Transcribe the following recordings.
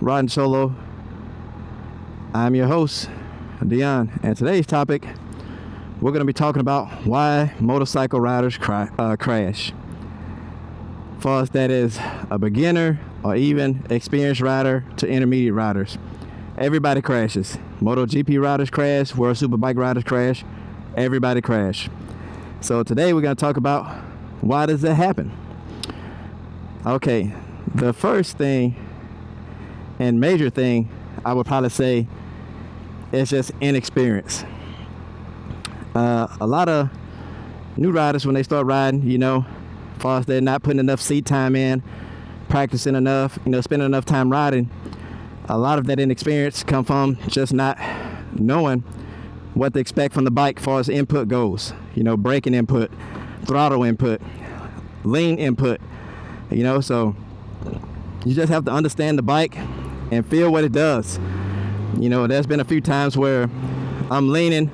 Riding Solo. I'm your host, Dion, and today's topic, we're going to be talking about why motorcycle riders crash. For us, that is a beginner or even experienced rider to intermediate riders. Everybody crashes. MotoGP riders crash, World Superbike riders crash, everybody crash. So today we're going to talk about why does that happen. Okay, the first thing and major thing I would probably say is just inexperience. A lot of new riders, when they start riding, as far as they're not putting enough seat time in, practicing enough, spending enough time riding, a lot of that inexperience come from just not knowing what to expect from the bike as far as input goes. Braking input, throttle input, lean input, so you just have to understand the bike and feel what it does. There's been a few times where I'm leaning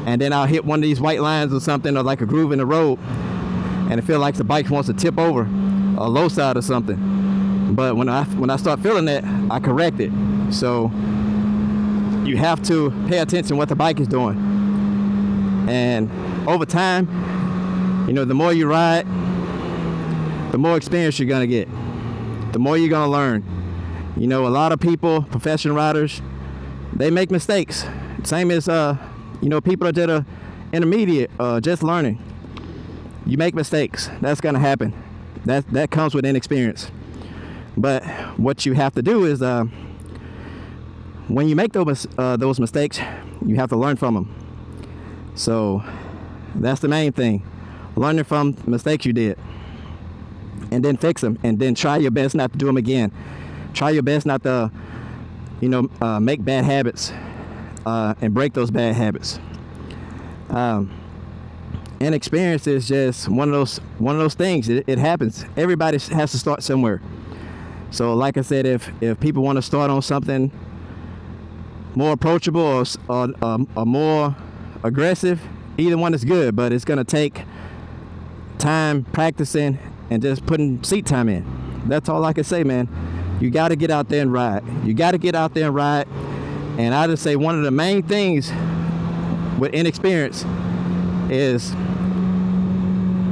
and then I'll hit one of these white lines or something, or like a groove in the road, and it feels like the bike wants to tip over a low side or something. But when I start feeling that, I correct it. So you have to pay attention to what the bike is doing. And over time, the more you ride, the more experience you're gonna get. The more you're gonna learn. A lot of people, professional riders, they make mistakes. Same as people that are intermediate, just learning. You make mistakes. That's gonna happen. That comes with inexperience. But what you have to do is, when you make those mistakes, you have to learn from them. So that's the main thing. Learning from mistakes you did, and then fix them, and then try your best not to do them again. Try your best not to, make bad habits and break those bad habits. And experience is just one of those things. It happens. Everybody has to start somewhere. So like I said, if people want to start on something more approachable or more aggressive, either one is good, but it's going to take time practicing and just putting seat time in. That's all I can say, man. You got to get out there and ride. And I just say one of the main things with inexperience is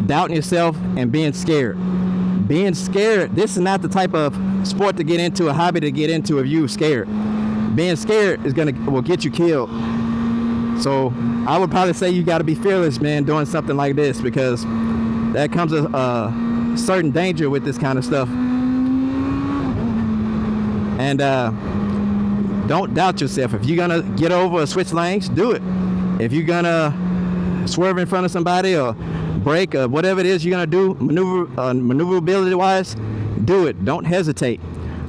doubting yourself and being scared. Being scared, this is not the type of sport to get into, a hobby to get into if you're scared. Being scared will get you killed. So I would probably say you got to be fearless, man, doing something like this, because that comes a certain danger with this kind of stuff. And don't doubt yourself. If you're gonna get over or switch lanes, do it. If you're gonna swerve in front of somebody or brake or whatever it is you're gonna do, maneuverability wise, do it. Don't hesitate.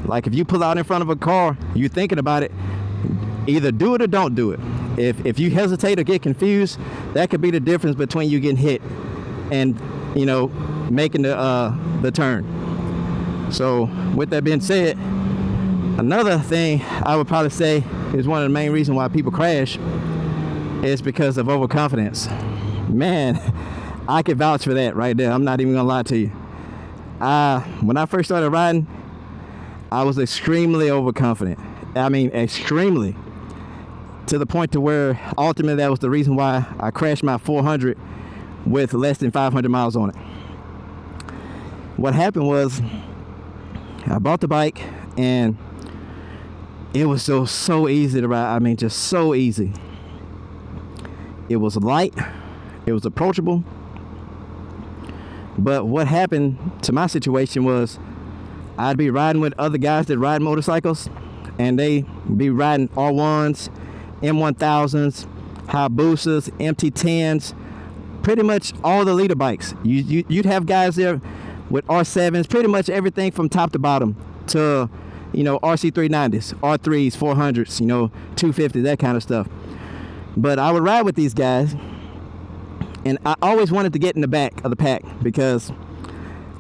Like if you pull out in front of a car, you're thinking about it, either do it or don't do it. If you hesitate or get confused, that could be the difference between you getting hit and making the turn. So with that being said, another thing I would probably say is one of the main reasons why people crash is because of overconfidence. Man, I can vouch for that right there. I'm not even gonna lie to you. When I first started riding, I was extremely overconfident. I mean, extremely. To the point to where ultimately that was the reason why I crashed my 400 with less than 500 miles on it. What happened was I bought the bike and it was so easy to ride. I mean, just so easy. It was light. It was approachable. But what happened to my situation was I'd be riding with other guys that ride motorcycles, and they be riding R1s, M1000s, Hayabusas, MT10s, pretty much all the leader bikes. You'd have guys there with R7s, pretty much everything from top to bottom to RC390s, R3s, 400s, 250s, that kind of stuff. But I would ride with these guys, and I always wanted to get in the back of the pack because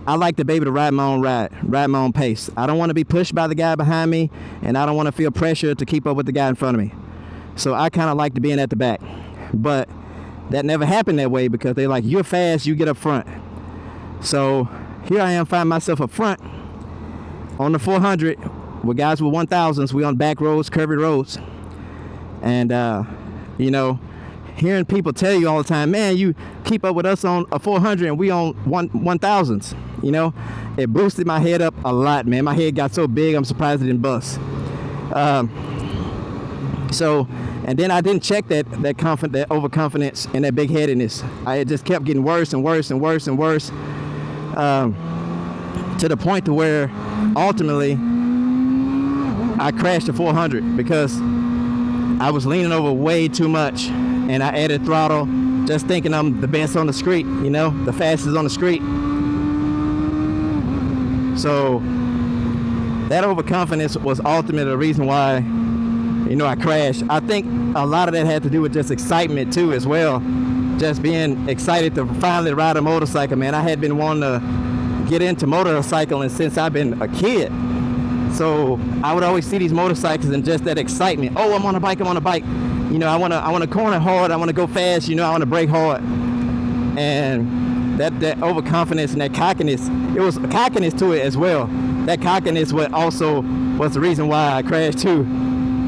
I like to be able to ride my own pace. I don't want to be pushed by the guy behind me, and I don't want to feel pressure to keep up with the guy in front of me. So I kind of like to be in at the back. But that never happened that way because they're like, you're fast, you get up front. So here I am, find myself up front on the 400 with guys with 1000s. We on back roads, curvy roads, and you know, hearing people tell you all the time, man, you keep up with us on a 400 and we on 1000s. You know, it boosted my head up a lot, man. My head got so big, I'm surprised it didn't bust. So, and then I didn't check that overconfidence and that big headedness. It just kept getting worse and worse and worse and worse, to the point to where ultimately I crashed the 400 because I was leaning over way too much, and I added throttle just thinking I'm the best on the street, you know, the fastest on the street. So that overconfidence was ultimately the reason why, you know, I crashed. I think a lot of that had to do with just excitement too as well. Just being excited to finally ride a motorcycle, man. I had been wanting to get into motorcycling since I've been a kid. So I would always see these motorcycles and just that excitement. Oh, I'm on a bike, I'm on a bike. You know, I want to corner hard, I want to go fast, you know, I want to brake hard. And that overconfidence and that cockiness, it was cockiness to it as well. That cockiness also was the reason why I crashed too,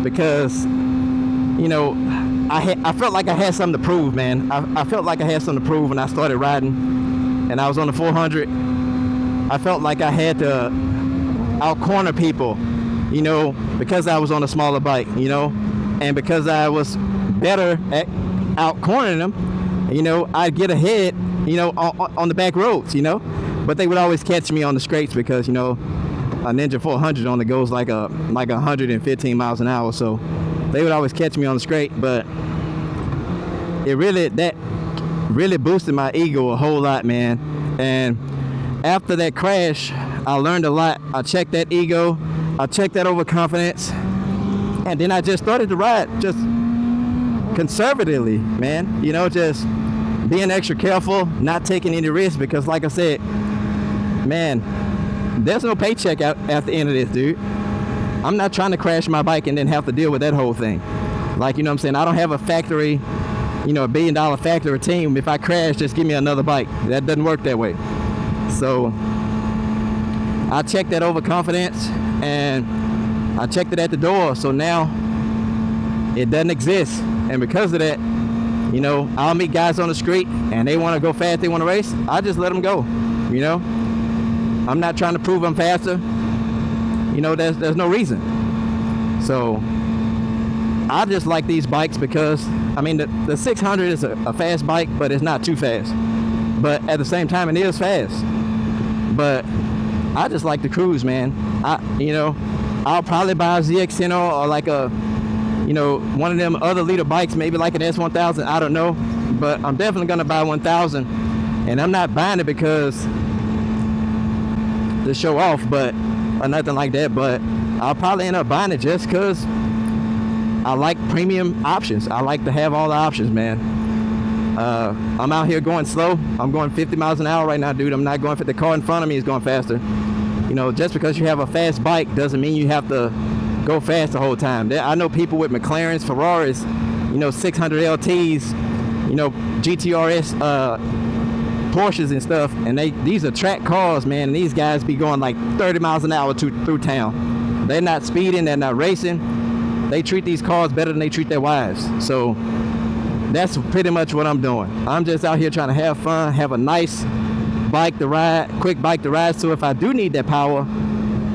because, you know, I felt like I had something to prove, man. I felt like I had something to prove when I started riding, and I was on the 400. I felt like I had to out-corner people, you know, because I was on a smaller bike, you know, and because I was better at out-cornering them, you know, I'd get ahead, you know, on the back roads, you know, but they would always catch me on the straights because, you know, a Ninja 400 only goes like 115 miles an hour, so they would always catch me on the straight. But that really boosted my ego a whole lot, man. And after that crash, I learned a lot. I checked that ego, I checked that overconfidence, and then I just started to ride just conservatively, man. You know, just being extra careful, not taking any risks, because like I said, man, there's no paycheck at the end of this, dude. I'm not trying to crash my bike and then have to deal with that whole thing. Like, you know what I'm saying? I don't have a factory, you know, $1 billion factory team. If I crash, just give me another bike. That doesn't work that way. So I checked that overconfidence and I checked it at the door. So now it doesn't exist. And because of that, you know, I'll meet guys on the street and they want to go fast, they want to race. I just let them go, you know. I'm not trying to prove I'm faster. You know, there's no reason. So I just like these bikes because, I mean, the 600 is a fast bike, but it's not too fast. But at the same time, it is fast. But I just like to cruise, man. I'll probably buy a ZX10 or like one of them other liter bikes, maybe like an S1000. I don't know, but I'm definitely gonna buy 1000, and I'm not buying it because to show off, but or nothing like that. But I'll probably end up buying it just because I like premium options. I like to have all the options, man. I'm out here going slow. I'm going 50 miles an hour right now, dude. I'm not going for the car in front of me is going faster. You know, just because you have a fast bike doesn't mean you have to go fast the whole time. I know people with McLarens, Ferraris, you know, 600 LTs, you know, GTRS, Porsches and stuff, and these are track cars, man, and these guys be going like 30 miles an hour through town. They're not speeding, they're not racing. They treat these cars better than they treat their wives. So that's pretty much what I'm doing. I'm just out here trying to have fun, have a nice bike to ride, quick bike to ride, so if I do need that power,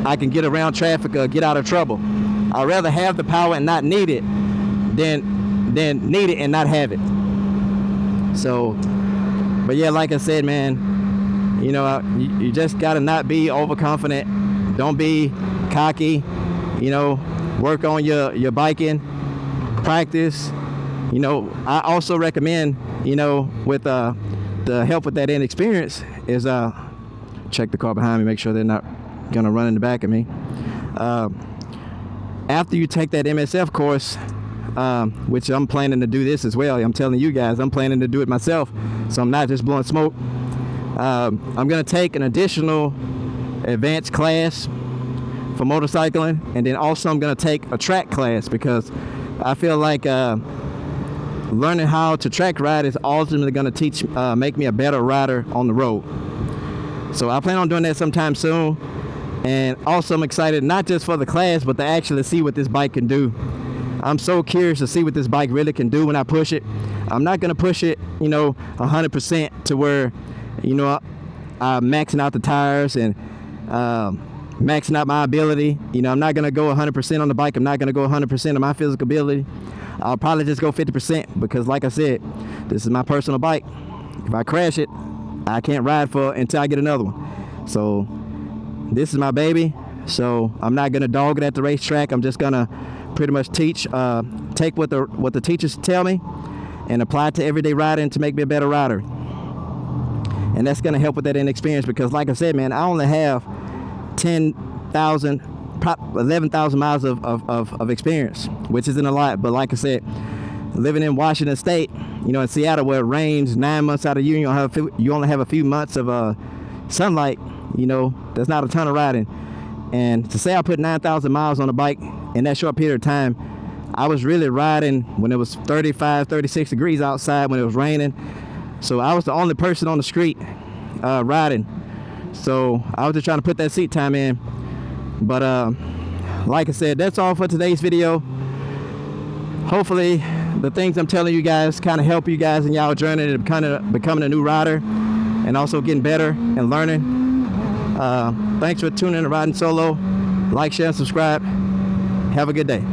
I can get around traffic or get out of trouble. I'd rather have the power and not need it than need it and not have it. So, but yeah, like I said, man, you know, you just gotta not be overconfident. Don't be cocky. You know, work on your biking, practice. You know, I also recommend, you know, with the help with that inexperience is check the car behind me, make sure they're not gonna run in the back of me. After you take that MSF course, which I'm planning to do this as well. I'm telling you guys, I'm planning to do it myself, so I'm not just blowing smoke. I'm gonna take an additional advanced class for motorcycling, and then also I'm gonna take a track class because I feel like learning how to track ride is ultimately gonna make me a better rider on the road. So I plan on doing that sometime soon. And also I'm excited not just for the class, but to actually see what this bike can do. I'm so curious to see what this bike really can do when I push it. I'm not going to push it, 100% to where, I'm maxing out the tires and maxing out my ability. I'm not going to go 100% on the bike. I'm not going to go 100% of my physical ability. I'll probably just go 50% because, like I said, this is my personal bike. If I crash it, I can't ride for it until I get another one. So this is my baby. So I'm not going to dog it at the racetrack. I'm just going to pretty much take what the teachers tell me and apply it to everyday riding to make me a better rider. And that's going to help with that inexperience because, like I said, man, I only have 11,000 miles of experience, which isn't a lot. But like I said, living in Washington State, in Seattle where it rains 9 months out of the year, you only have a few months of sunlight. There's not a ton of riding. And to say I put 9,000 miles on a bike in that short period of time, I was really riding when it was 35, 36 degrees outside when it was raining. So I was the only person on the street riding. So I was just trying to put that seat time in. But like I said, that's all for today's video. Hopefully the things I'm telling you guys kind of help you guys in y'all journey to becoming a new rider and also getting better and learning. Thanks for tuning in to Riding Solo. Like, share, and subscribe. Have a good day.